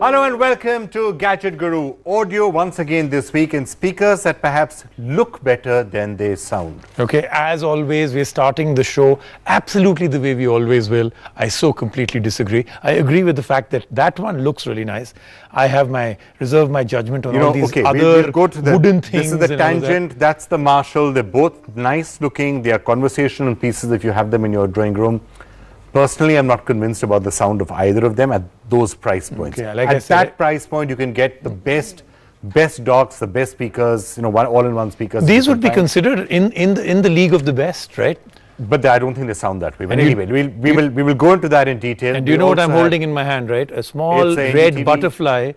Hello and welcome to Gadget Guru. Audio once again this week in speakers that perhaps look better than they sound. Okay, as always, we're starting the show absolutely the way we always will. I so completely disagree. I agree with the fact that that one looks really nice. I have reserve my judgment on all these other we'll go to wooden things. This is the tangent, that's the Marshall. They're both nice looking. They are conversational pieces if you have them in your drawing room. Personally, I'm not convinced about the sound of either of them at those price points. Okay, like at that price point, you can get the best docks, the best speakers, all-in-one speakers. These would be considered in the league of the best, right? But I don't think they sound that way. But anyway, we will go into that in detail. And do you know what I'm holding in my hand, right? A small red NDTV, butterfly.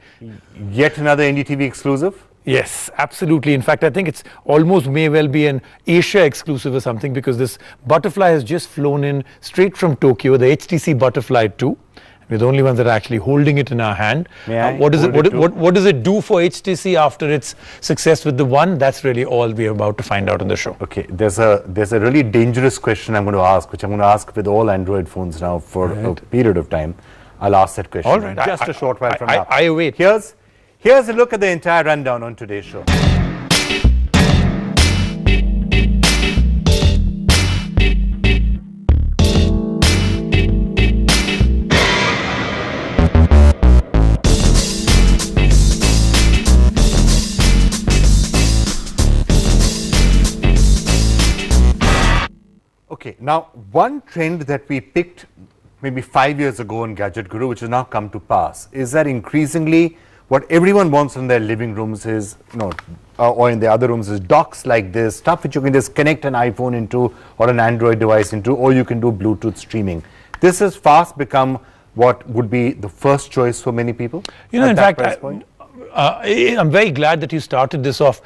Yet another NDTV exclusive? Yes, absolutely. In fact, I think it's almost may well be an Asia exclusive or something, because this butterfly has just flown in straight from Tokyo, the HTC Butterfly 2. We're the only ones that are actually holding it in our hand. What does it do for HTC after its success with the One? That's really all we're about to find out on the show. Okay, there's a really dangerous question I'm going to ask, which I'm going to ask with all Android phones now for a period of time. I'll ask that question in just a short while from now. I await. Here's a look at the entire rundown on today's show. Okay, now one trend that we picked maybe 5 years ago in Gadget Guru, which has now come to pass, is that increasingly what everyone wants in their living rooms is, or in the other rooms, is docks like this, stuff which you can just connect an iPhone into or an Android device into, or you can do Bluetooth streaming. This has fast become what would be the first choice for many people. In fact, I'm very glad that you started this off.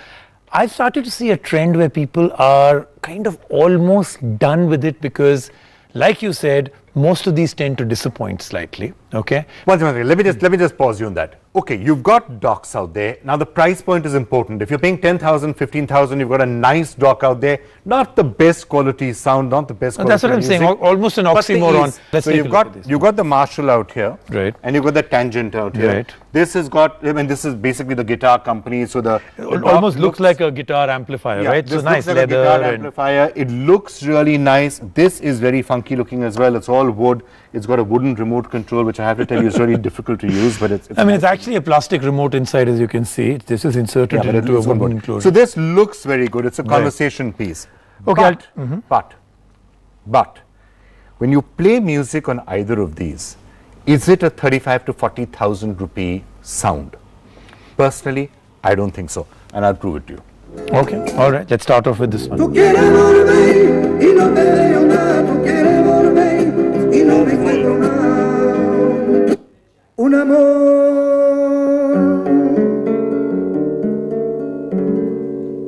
I've started to see a trend where people are kind of almost done with it because, like you said, most of these tend to disappoint slightly. Okay. One second, let me just pause you on that. Okay, you've got docks out there. Now the price point is important. If you're paying 10,000, 15,000, you've got a nice dock out there. Not the best quality sound, not the best quality That's what I'm saying. Almost an oxymoron. So you've got the Marshall out here, right? And you've got the Tangent out here. Right. This has got. This is basically the guitar company. So it almost looks like a guitar amplifier, right? This so nice looks like leather. A guitar amplifier. It looks really nice. This is very funky looking as well. It's all wood. It's got a wooden remote control, which I have to tell you is really difficult to use. But it's actually a plastic remote inside, as you can see. This is inserted into a wooden enclosure. So this looks very good. It's a conversation piece. Okay. But when you play music on either of these, is it a 35 to 40,000 rupee sound? Personally, I don't think so, and I'll prove it to you. Okay. All right. Let's start off with this one.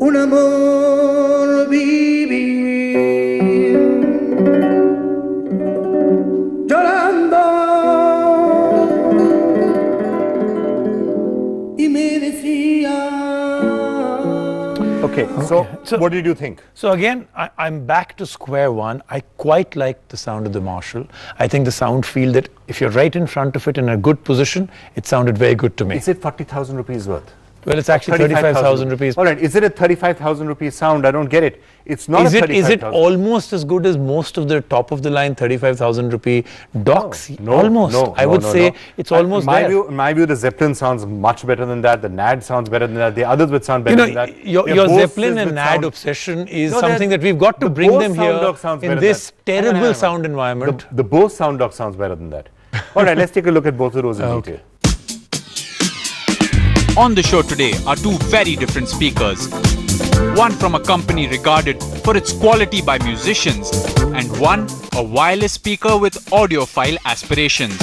Un amor vivir llorando y me decía. Okay, so what did you think? So again, I'm back to square one. I quite like the sound of the Marshall. I think the sound feel that if you're right in front of it in a good position, it sounded very good to me. Is it 40,000 rupees worth? Well, it's actually 35,000 rupees. All right, is it a 35,000 rupees sound? I don't get it. It's not Is it almost as good as most of the top of the line 35,000 rupee docks? I would say it's almost there. In my view, the Zeppelin sounds much better than that. The NAD sounds better than that. The others would sound better than that. Your Zeppelin and NAD obsession is something that we've got to bring them here in this terrible sound environment. The Bose sound dock sounds better than that. All right, let's take a look at both of those in detail. On the show today are two very different speakers. One from a company regarded for its quality by musicians, and one a wireless speaker with audiophile aspirations.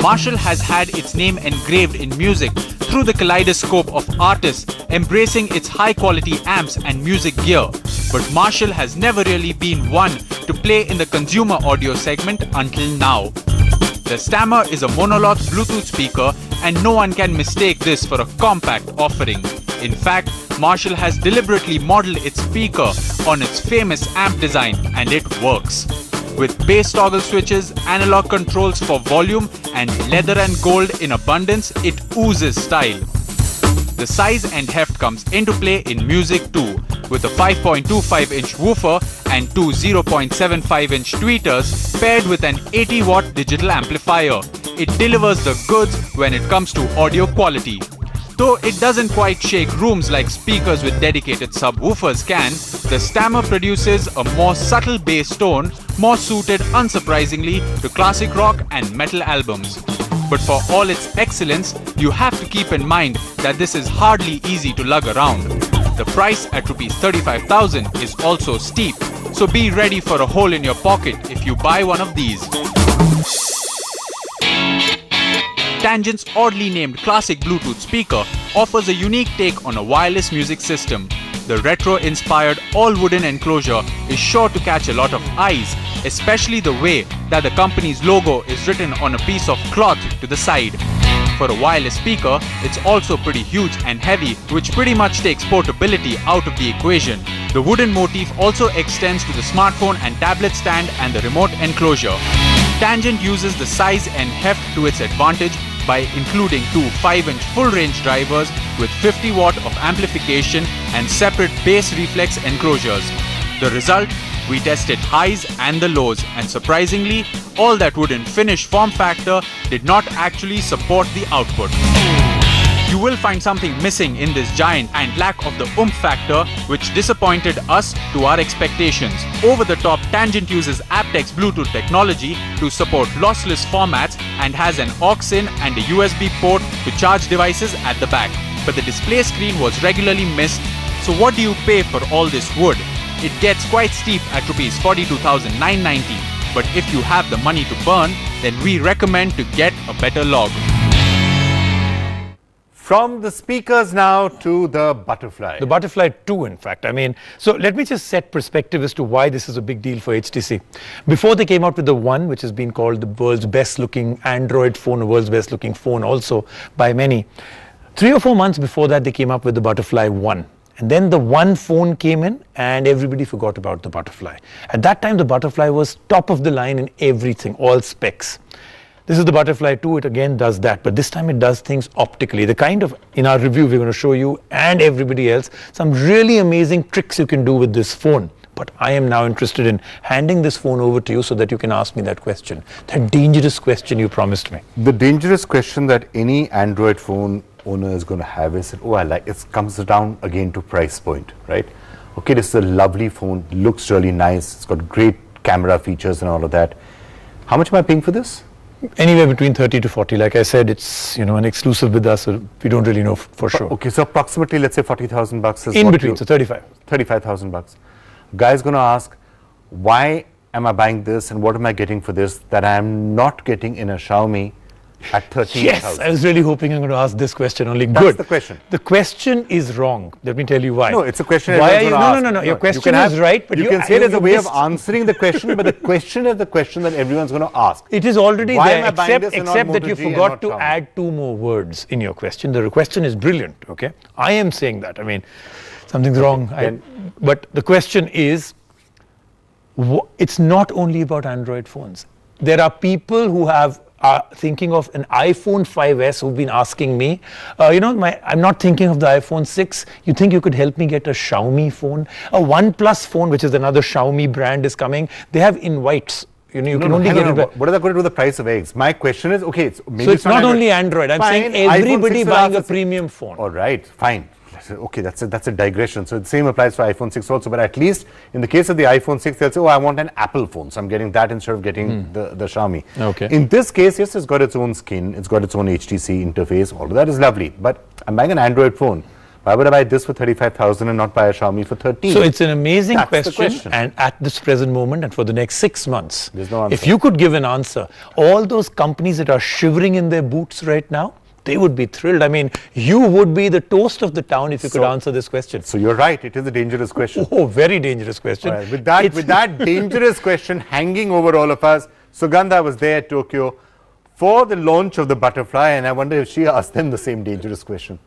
Marshall has had its name engraved in music through the kaleidoscope of artists embracing its high-quality amps and music gear. But Marshall has never really been one to play in the consumer audio segment until now. The Stammer is a monologue Bluetooth speaker, and no one can mistake this for a compact offering. In fact, Marshall has deliberately modeled its speaker on its famous amp design, and it works. With bass toggle switches, analog controls for volume, and leather and gold in abundance, it oozes style. The size and heft comes into play in music too, with a 5.25-inch woofer and two 0.75-inch tweeters paired with an 80-watt digital amplifier. It delivers the goods when it comes to audio quality. Though it doesn't quite shake rooms like speakers with dedicated subwoofers can, the Stammer produces a more subtle bass tone, more suited unsurprisingly to classic rock and metal albums. But for all its excellence, you have to keep in mind that this is hardly easy to lug around. The price at Rs 35,000 is also steep, so be ready for a hole in your pocket if you buy one of these. Tangent's oddly named classic Bluetooth speaker offers a unique take on a wireless music system. The retro-inspired all-wooden enclosure is sure to catch a lot of eyes, especially the way that the company's logo is written on a piece of cloth to the side. For a wireless speaker, it's also pretty huge and heavy, which pretty much takes portability out of the equation. The wooden motif also extends to the smartphone and tablet stand and the remote enclosure. Tangent uses the size and heft to its advantage by including two 5-inch full-range drivers with 50 watt of amplification and separate bass reflex enclosures. The result? We tested highs and the lows, and surprisingly, all that wooden finish form factor did not actually support the output. You will find something missing in this giant and lack of the oomph factor, which disappointed us to our expectations. Over the top, Tangent uses aptX Bluetooth technology to support lossless formats and has an aux-in and a USB port to charge devices at the back. But the display screen was regularly missed, so what do you pay for all this wood? It gets quite steep at Rs 42,990, but if you have the money to burn, then we recommend to get a better log. From the speakers now to the Butterfly. The Butterfly 2, in fact. I mean, so let me just set perspective as to why this is a big deal for HTC. Before they came out with the One, which has been called the world's best looking Android phone, the world's best looking phone also by many. 3 or 4 months before that, they came up with the Butterfly 1. And then the One phone came in and everybody forgot about the Butterfly. At that time, the Butterfly was top of the line in everything, all specs. This is the Butterfly 2, it again does that, but this time it does things optically. The kind of, in our review, we're going to show you and everybody else, some really amazing tricks you can do with this phone. But I am now interested in handing this phone over to you so that you can ask me that question, that dangerous question you promised me. The dangerous question that any Android phone owner is going to have is, oh, it comes down again to price point, right? Okay, this is a lovely phone, looks really nice, it's got great camera features and all of that. How much am I paying for this? Anywhere between 30 to 40. Like I said, it's an exclusive with us, so we don't really know for sure. Okay, so approximately, let's say 40,000 bucks is in between, so 35. 35,000 bucks. Guy's going to ask, why am I buying this and what am I getting for this that I am not getting in a Xiaomi at 13,000? Yes, I was really hoping I'm going to ask this question only. That's Good. the question. The question is wrong. Let me tell you why. No, it's a question. Why are you? No. Your question is right, but you can say it as a way of answering the question, but the question is the question that everyone's going to ask. It is already Why there, am I buying this and not except that you Moto G and forgot not to Xiaomi? add 2 more words in your question. The question is brilliant. Okay, I am saying that. I mean, something's wrong. But the question is, it's not only about Android phones. There are people who are thinking of an iPhone 5S who've been asking me, I'm not thinking of the iPhone 6. You think you could help me get a Xiaomi phone? A OnePlus phone, which is another Xiaomi brand, is coming. They have invites. You can only get it. What is that going to do with the price of eggs? My question is, okay, maybe so it's not only Android. I'm saying everybody buying a premium phone. All right, fine. Okay, that's a digression. So the same applies for iPhone 6 also, but at least in the case of the iPhone 6, they'll say, oh, I want an Apple phone, so I'm getting that instead of getting the Xiaomi. Okay. In this case, yes, it's got its own skin, it's got its own HTC interface, all of that is lovely, but I'm buying an Android phone. Why would I buy this for 35,000 and not buy a Xiaomi for 13? So it's an amazing That's question, and at this present moment and for the next 6 months, there's no answer. If you could give an answer, all those companies that are shivering in their boots right now, they would be thrilled. I mean, you would be the toast of the town if you could answer this question. So you're right, it is a dangerous question. Oh, very dangerous question. Right. With that dangerous question hanging over all of us, Sugandha was there at Tokyo for the launch of the Butterfly, and I wonder if she asked them the same dangerous question.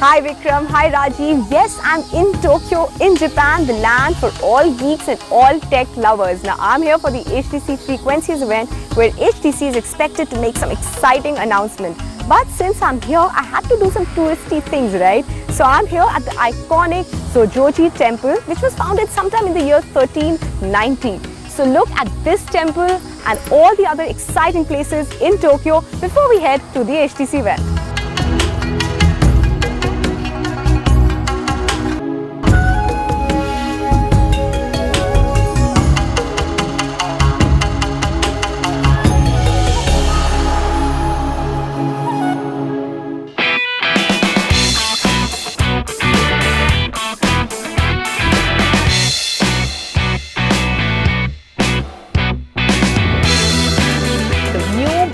Hi Vikram, hi Rajiv. Yes, I'm in Tokyo, in Japan, the land for all geeks and all tech lovers. Now I'm here for the HTC Frequencies event where HTC is expected to make some exciting announcement. But since I'm here, I had to do some touristy things, right? So I'm here at the iconic Sojoji temple, which was founded sometime in the year 1390. So look at this temple and all the other exciting places in Tokyo before we head to the HTC event.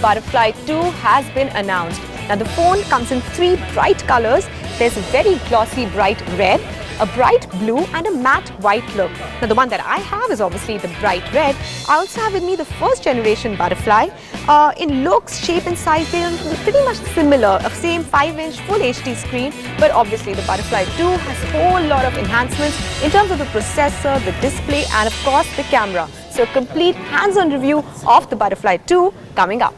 Butterfly 2 has been announced. Now the phone comes in 3 bright colors. There's a very glossy bright red, a bright blue and a matte white look. Now the one that I have is obviously the bright red. I also have with me the first generation Butterfly. In looks, shape and size, they're pretty much similar, a same 5-inch full HD screen, but obviously the Butterfly 2 has a whole lot of enhancements in terms of the processor, the display and of course the camera. So a complete hands-on review of the Butterfly 2 coming up.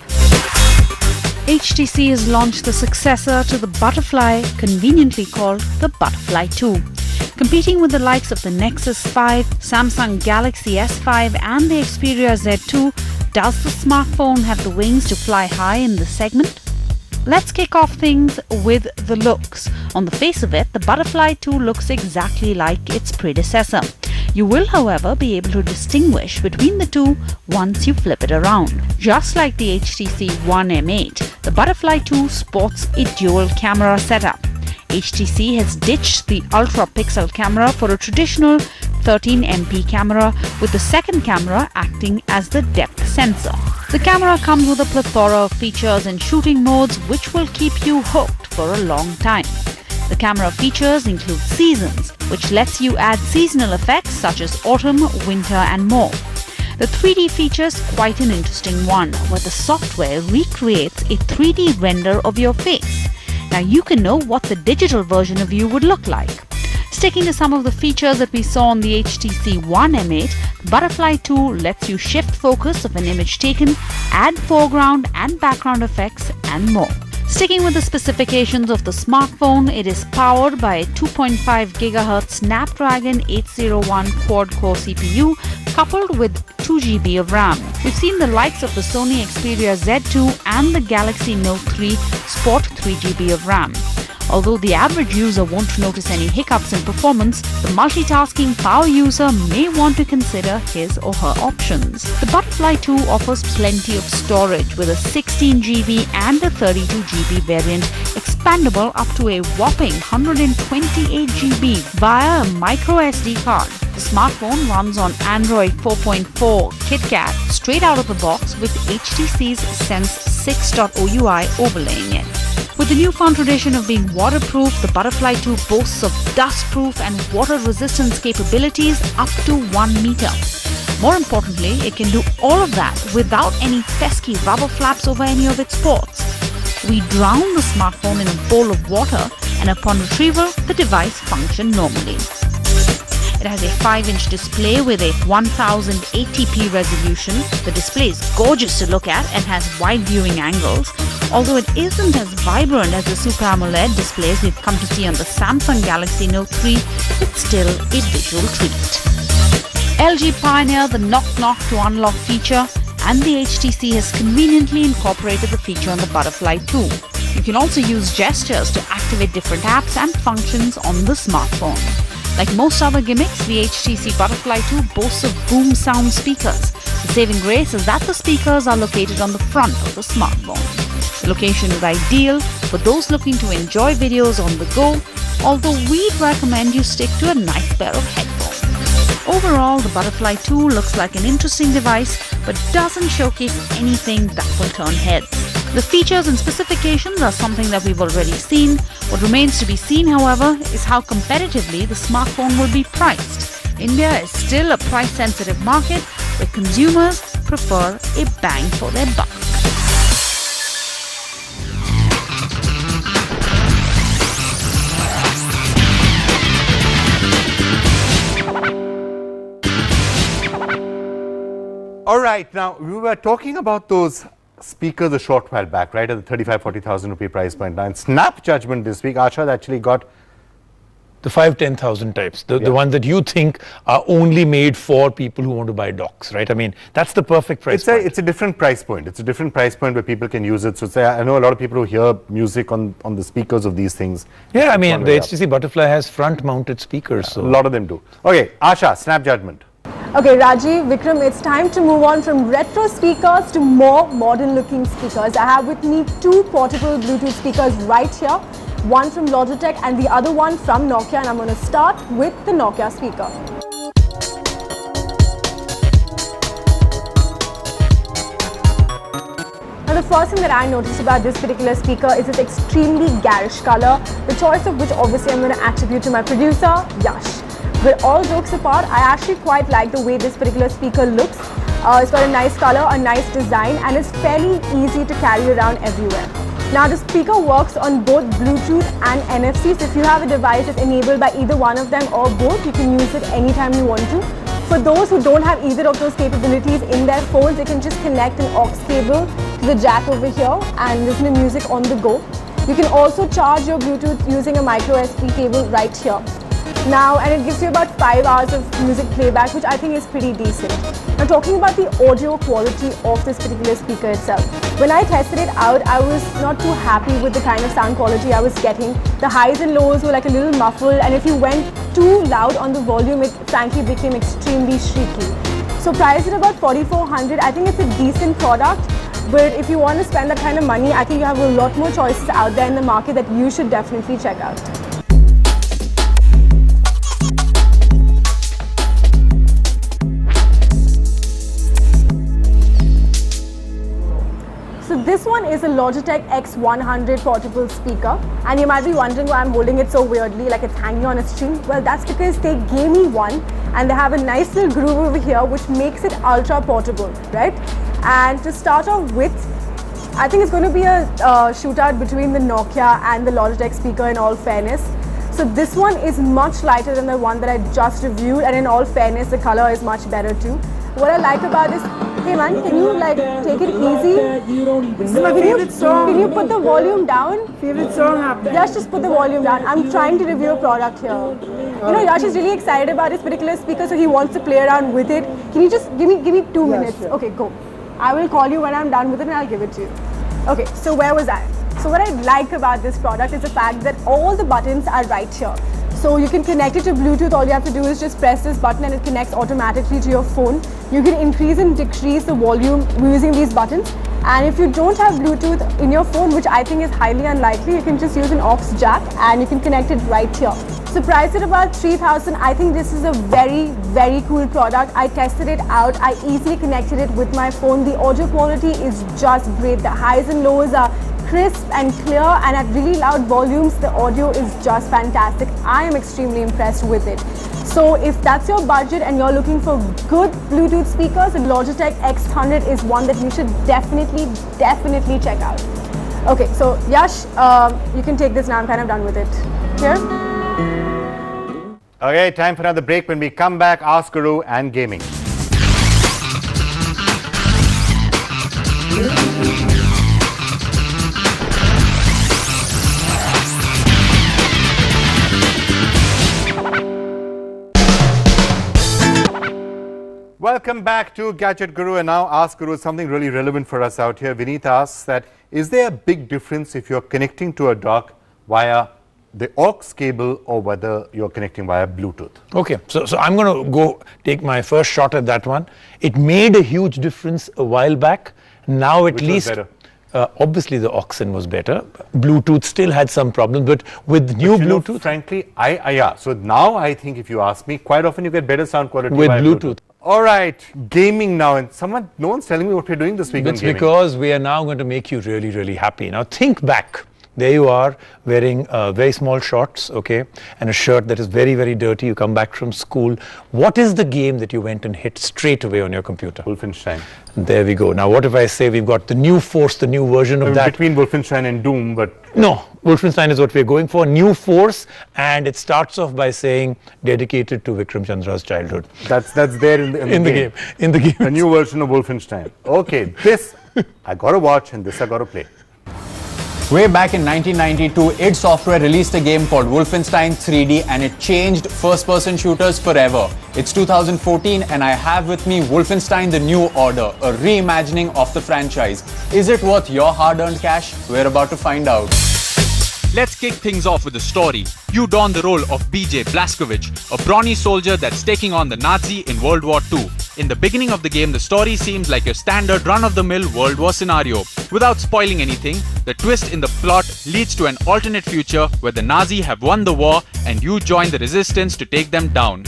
HTC has launched the successor to the Butterfly, conveniently called the Butterfly 2. Competing with the likes of the Nexus 5, Samsung Galaxy S5 and the Xperia Z2, does the smartphone have the wings to fly high in this segment? Let's kick off things with the looks. On the face of it, the Butterfly 2 looks exactly like its predecessor. You will, however, be able to distinguish between the two once you flip it around. Just like the HTC One M8, the Butterfly 2 sports a dual camera setup. HTC has ditched the ultra-pixel camera for a traditional 13MP camera, with the second camera acting as the depth sensor. The camera comes with a plethora of features and shooting modes which will keep you hooked for a long time. The camera features include seasons, which lets you add seasonal effects such as autumn, winter and more. The 3D feature is quite an interesting one, where the software recreates a 3D render of your face. Now you can know what the digital version of you would look like. Sticking to some of the features that we saw on the HTC One M8, Butterfly 2 lets you shift focus of an image taken, add foreground and background effects and more. Sticking with the specifications of the smartphone, it is powered by a 2.5 GHz Snapdragon 801 quad-core CPU coupled with 2 GB of RAM. We've seen the likes of the Sony Xperia Z2 and the Galaxy Note 3 sport 3 GB of RAM. Although the average user won't notice any hiccups in performance, the multitasking power user may want to consider his or her options. The Butterfly 2 offers plenty of storage with a 16 GB and a 32 GB variant, expandable up to a whopping 128 GB via a micro SD card. The smartphone runs on Android 4.4 KitKat straight out of the box with HTC's Sense 6.0 UI overlaying it. With the newfound tradition of being waterproof, the Butterfly 2 boasts of dustproof and water resistance capabilities up to 1 meter. More importantly, it can do all of that without any pesky rubber flaps over any of its ports. We drown the smartphone in a bowl of water and upon retrieval, the device functions normally. It has a 5-inch display with a 1080p resolution. The display is gorgeous to look at and has wide viewing angles. Although it isn't as vibrant as the Super AMOLED displays we've come to see on the Samsung Galaxy Note 3, it's still a visual treat. LG pioneered the knock-knock to unlock feature, and the HTC has conveniently incorporated the feature on the Butterfly 2. You can also use gestures to activate different apps and functions on the smartphone. Like most other gimmicks, the HTC Butterfly 2 boasts of boom sound speakers. The saving grace is that the speakers are located on the front of the smartphone. The location is ideal for those looking to enjoy videos on the go, although we'd recommend you stick to a nice pair of headphones. Overall, the Butterfly 2 looks like an interesting device, but doesn't showcase anything that will turn heads. The features and specifications are something that we've already seen. What remains to be seen, however, is how competitively the smartphone will be priced. India is still a price-sensitive market where consumers prefer a bang for their buck. All right, now we were talking about those speakers a short while back, right, at the 35,000-40,000 rupee price point. Now, in Snap Judgment this week, Asha actually got the 5-10,000 types, the ones that you think are only made for people who want to buy docks, right? I mean, that's the perfect price point. It's a different price point. It's a different price point where people can use it. So say, I know a lot of people who hear music on the speakers of these things. Yeah, I mean, the HTC Butterfly has front-mounted speakers. Yeah, so a lot of them do. Okay, Asha, Snap Judgment. Okay, Rajiv, Vikram, it's time to move on from retro speakers to more modern looking speakers. I have with me two portable Bluetooth speakers right here, one from Logitech and the other one from Nokia, and I'm going to start with the Nokia speaker. Now the first thing that I noticed about this particular speaker is its extremely garish color, the choice of which obviously I'm going to attribute to my producer, Yash. But all jokes apart, I actually quite like the way this particular speaker looks. It's got a nice color, a nice design, and it's fairly easy to carry around everywhere. Now the speaker works on both Bluetooth and NFC, so if you have a device that's enabled by either one of them or both, you can use it anytime you want to. For those who don't have either of those capabilities in their phones, they can just connect an aux cable to the jack over here and listen to music on the go. You can also charge your Bluetooth using a micro SD cable right here. Now, and it gives you about 5 hours of music playback, which I think is pretty decent. Now, talking about the audio quality of this particular speaker itself. When I tested it out, I was not too happy with the kind of sound quality I was getting. The highs and lows were like a little muffled, and if you went too loud on the volume, it frankly became extremely shrieky. So priced at about 4,400, I think it's a decent product. But if you want to spend that kind of money, I think you have a lot more choices out there in the market that you should definitely check out. So this one is a Logitech X100 portable speaker, and you might be wondering why I'm holding it so weirdly, like it's hanging on a string. Well, that's because they gave me one, and they have a nice little groove over here which makes it ultra portable, right? And to start off with, I think it's going to be a shootout between the Nokia and the Logitech speaker in all fairness. So this one is much lighter than the one that I just reviewed, and in all fairness, the color is much better too. What I like about this, hey man, can you like take it easy? This is my favorite song. Can you put the volume down? Favorite song happening. Yash, just put the volume down. I'm trying to review a product here. You know, Yash is really excited about this particular speaker, so he wants to play around with it. Can you just give me 2 minutes? Sure. Okay, go. I will call you when I'm done with it and I'll give it to you. Okay, so where was I? So what I like about this product is the fact that all the buttons are right here. So you can connect it to Bluetooth. All you have to do is just press this button and it connects automatically to your phone. You can increase and decrease the volume using these buttons. And if you don't have Bluetooth in your phone, which I think is highly unlikely, you can just use an aux jack and you can connect it right here. So priced at about 3,000, I think this is a very, very cool product. I tested it out. I easily connected it with my phone. The audio quality is just great. The highs and lows are crisp and clear, and at really loud volumes, the audio is just fantastic. I am extremely impressed with it. So if that's your budget and you're looking for good Bluetooth speakers, the Logitech X100 is one that you should definitely check out. Okay, so Yash, you can take this now. I'm kind of done with it. Here. Okay, time for another break. When we come back, Ask Guru and gaming. Welcome back to Gadget Guru, and now Ask Guru, something really relevant for us out here. Vineet asks that, is there a big difference if you're connecting to a dock via the aux cable or whether you're connecting via Bluetooth? Okay, so I'm going to go take my first shot at that one. It made a huge difference a while back. Now at Which was least, better? obviously the aux was better. Bluetooth still had some problems, but with new But you know, Bluetooth, frankly, yeah. So now I think if you ask me, quite often you get better sound quality with via Bluetooth. All right, gaming now, and no one's telling me what we're doing this week on It's gaming. because we are now going to make you really, really happy. Now think back there you are wearing very small shorts, okay, and a shirt that is very, very dirty. You come back from school. What is the game that you went and hit straight away on your computer? Wolfenstein. There we go. Now, what if I say we've got the new Force, the new version of that? Between Wolfenstein and Doom, but... No, Wolfenstein is what we're going for. New Force, and it starts off by saying dedicated to Vikram Chandra's childhood. That's there in the game. In the game. A new version of Wolfenstein. Okay, this I got to watch and this I got to play. Way back in 1992, id Software released a game called Wolfenstein 3D and it changed first-person shooters forever. It's 2014 and I have with me Wolfenstein The New Order, a reimagining of the franchise. Is it worth your hard-earned cash? We're about to find out. Let's kick things off with a story. You don the role of BJ Blazkowicz, a brawny soldier that's taking on the Nazi in World War II. In the beginning of the game, the story seems like your standard run-of-the-mill World War scenario. Without spoiling anything, the twist in the plot leads to an alternate future where the Nazi have won the war and you join the resistance to take them down.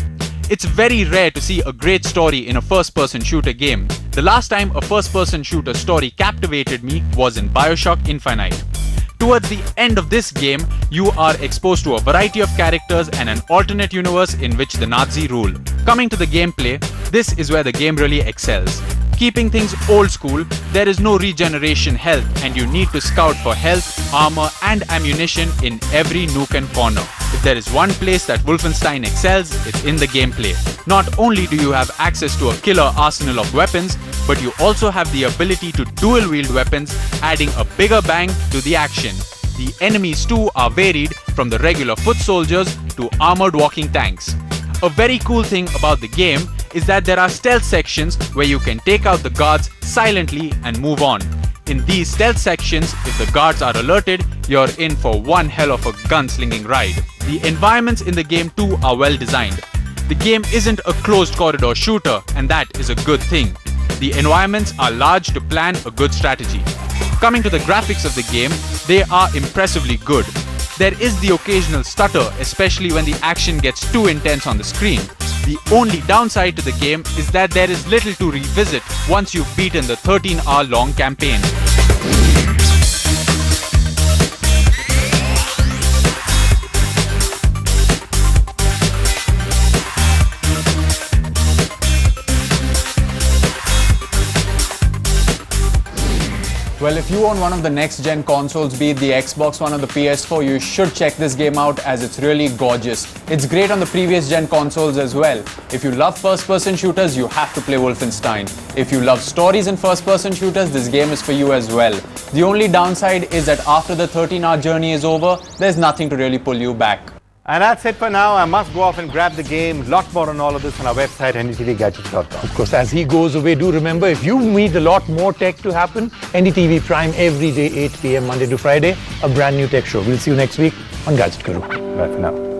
It's very rare to see a great story in a first-person shooter game. The last time a first-person shooter story captivated me was in BioShock Infinite. Towards the end of this game, you are exposed to a variety of characters and an alternate universe in which the Nazi rule. Coming to the gameplay, this is where the game really excels. Keeping things old school, there is no regeneration health and you need to scout for health, armor and ammunition in every nook and corner. If there is one place that Wolfenstein excels, it's in the gameplay. Not only do you have access to a killer arsenal of weapons, but you also have the ability to dual-wield weapons, adding a bigger bang to the action. The enemies too are varied from the regular foot soldiers to armored walking tanks. A very cool thing about the game is that there are stealth sections where you can take out the guards silently and move on. In these stealth sections, if the guards are alerted, you're in for one hell of a gunslinging ride. The environments in the game too are well designed. The game isn't a closed corridor shooter, and that is a good thing. The environments are large to plan a good strategy. Coming to the graphics of the game, they are impressively good. There is the occasional stutter, especially when the action gets too intense on the screen. The only downside to the game is that there is little to revisit once you've beaten the 13-hour long campaign. Well, if you own one of the next-gen consoles, be it the Xbox One or the PS4, you should check this game out as it's really gorgeous. It's great on the previous-gen consoles as well. If you love first-person shooters, you have to play Wolfenstein. If you love stories in first-person shooters, this game is for you as well. The only downside is that after the 13-hour journey is over, there's nothing to really pull you back. And that's it for now. I must go off and grab the game. Lot more on all of this on our website, ndtvgadgets.com. Of course, as he goes away, do remember, if you need a lot more tech to happen, NDTV Prime every day, 8 p.m. Monday to Friday, a brand new tech show. We'll see you next week on Gadget Guru. Bye for now.